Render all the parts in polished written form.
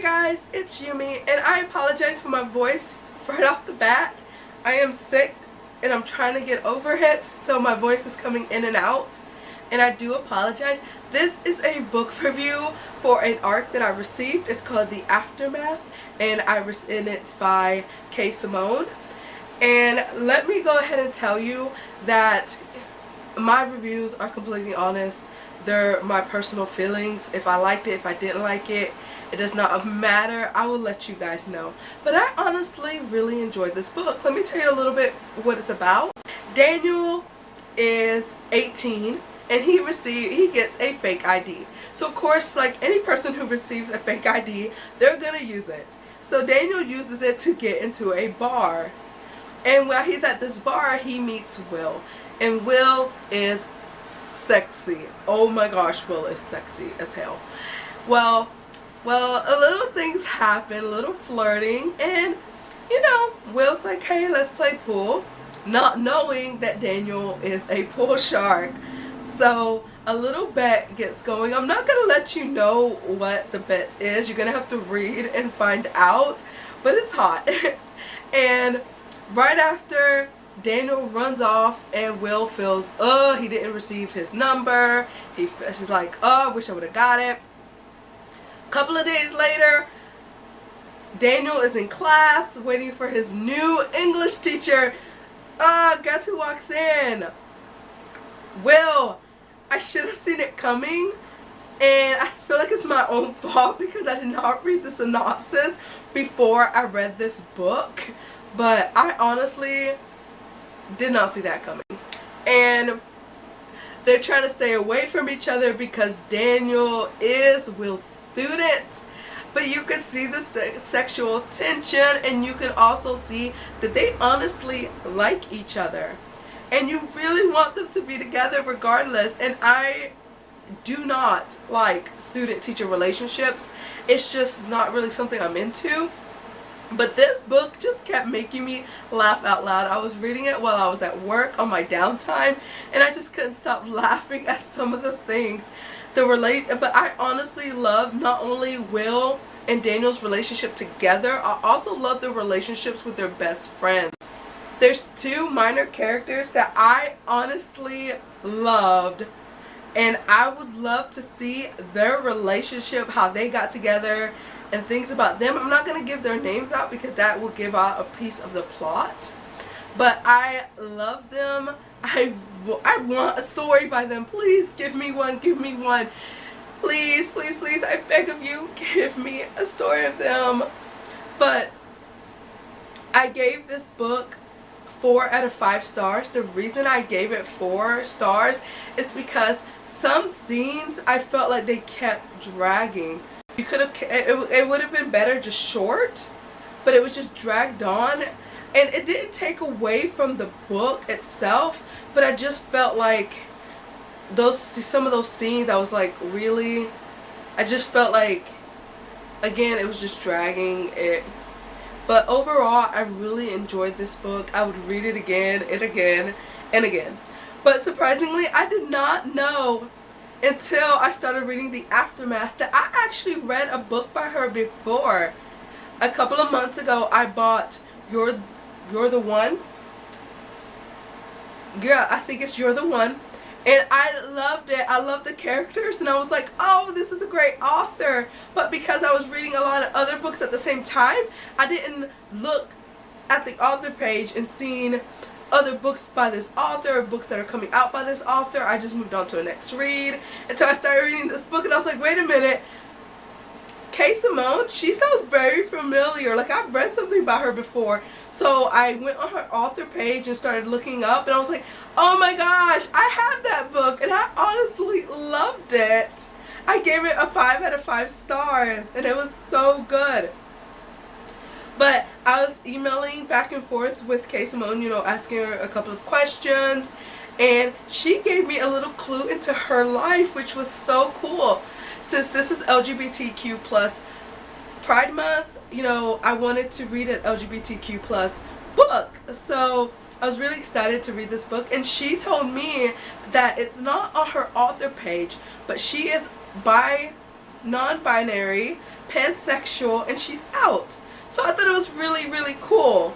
guys, it's Yumi, and I apologize for my voice right off the bat. I am sick and I'm trying to get over it, so my voice is coming in and out, and I do apologize. This is a book review for an arc that I received. It's called The Aftermath, and it's by Kay Simone. And let me go ahead and tell you that my reviews are completely honest. They're my personal feelings. If I liked it, if I didn't like it, it does not matter. I will let you guys know. But I honestly really enjoyed this book. Let me tell you a little bit what it's about. Daniel is 18 and he gets a fake ID. So of course, like any person who receives a fake ID, they're gonna use it. So Daniel uses it to get into a bar. And while he's at this bar, he meets Will. And Will is sexy. Oh my gosh, Will is sexy as hell. Well, a little things happen, a little flirting, and you know, Will's like, hey, let's play pool, not knowing that Daniel is a pool shark. So a little bet gets going. I'm not gonna let you know what the bet is. You're gonna have to read and find out, but it's hot. And right after Daniel runs off and Will feels, he didn't receive his number. She's like, I wish I would have got it. A couple of days later, Daniel is in class waiting for his new English teacher. Guess who walks in? Will. I should have seen it coming, and I feel like it's my own fault because I did not read the synopsis before I read this book. But I honestly did not see that coming. And they're trying to stay away from each other because Daniel is Will's student. But you can see the sexual tension, and you can also see that they honestly like each other. And you really want them to be together regardless. And I do not like student-teacher relationships. It's just not really something I'm into. But this book just kept making me laugh out loud. I was reading it while I was at work on my downtime, and I just couldn't stop laughing at some of the things. But I honestly love not only Will and Daniel's relationship together, I also love their relationships with their best friends. There's two minor characters that I honestly loved, and I would love to see their relationship, how they got together, and things about them. I'm not going to give their names out because that will give out a piece of the plot. But I love them. I want a story by them. Please give me one. Give me one. Please, please, please, I beg of you, give me a story of them. But I gave this book 4 out of 5 stars. The reason I gave it 4 stars is because some scenes I felt like they kept dragging. You could have, it would have been better just short, but it was just dragged on, and it didn't take away from the book itself, but I just felt like some of those scenes, I was like, really? I just felt like, again, it was just dragging it. But overall, I really enjoyed this book. I would read it again and again and again. But surprisingly, I did not know until I started reading The Aftermath that I actually read a book by her before. A couple of months ago, I bought You're the One. Yeah, I think it's You're the One. And I loved it. I loved the characters, and I was like, oh, this is a great author. But because I was reading a lot of other books at the same time, I didn't look at the author page and seen other books by this author, books that are coming out by this author. I just moved on to the next read until I started reading this book, and I was like, wait a minute, Kay Simone, she sounds very familiar, like I've read something by her before. So I went on her author page and started looking up, and I was like, oh my gosh, I have that book, and I honestly loved it. I gave it a 5 out of 5 stars, and it was so good. But I was emailing back and forth with Kay Simone, you know, asking her a couple of questions, and she gave me a little clue into her life, which was so cool. Since this is LGBTQ plus Pride Month, you know, I wanted to read an LGBTQ plus book. So I was really excited to read this book, and she told me that it's not on her author page, but she is non-binary, pansexual, and she's out. So I thought it was really, really cool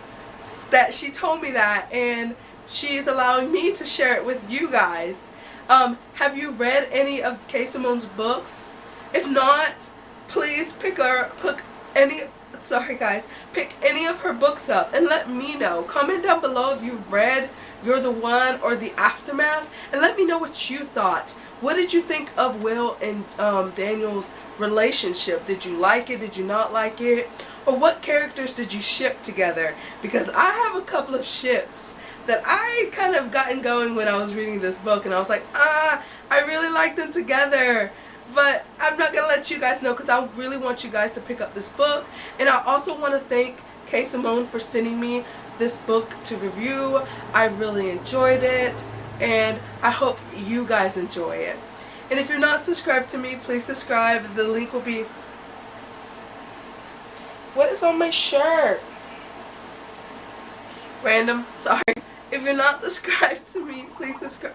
that she told me that, and she is allowing me to share it with you guys. Have you read any of Kay Simone's books? If not, please pick any of her books up and let me know. Comment down below if you've read You're the One or The Aftermath, and let me know what you thought. What did you think of Will and Daniel's relationship? Did you like it? Did you not like it? Or what characters did you ship together? Because I have a couple of ships that I kind of gotten going when I was reading this book, and I was like, I really like them together. But I'm not going to let you guys know because I really want you guys to pick up this book. And I also want to thank Kay Simone for sending me this book to review. I really enjoyed it, and I hope you guys enjoy it. And if you're not subscribed to me, please subscribe. The link will be... What is on my shirt? Random. Sorry. If you're not subscribed to me, please subscribe.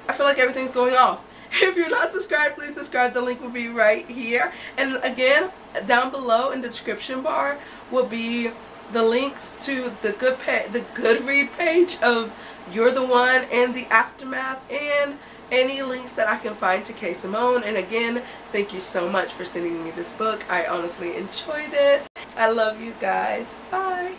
I feel like everything's going off. If you're not subscribed, please subscribe. The link will be right here. And again, down below in the description bar will be the links to the Goodread page of You're the One and The Aftermath, and any links that I can find to Kay Simone. And again, thank you so much for sending me this book. I honestly enjoyed it. I love you guys. Bye.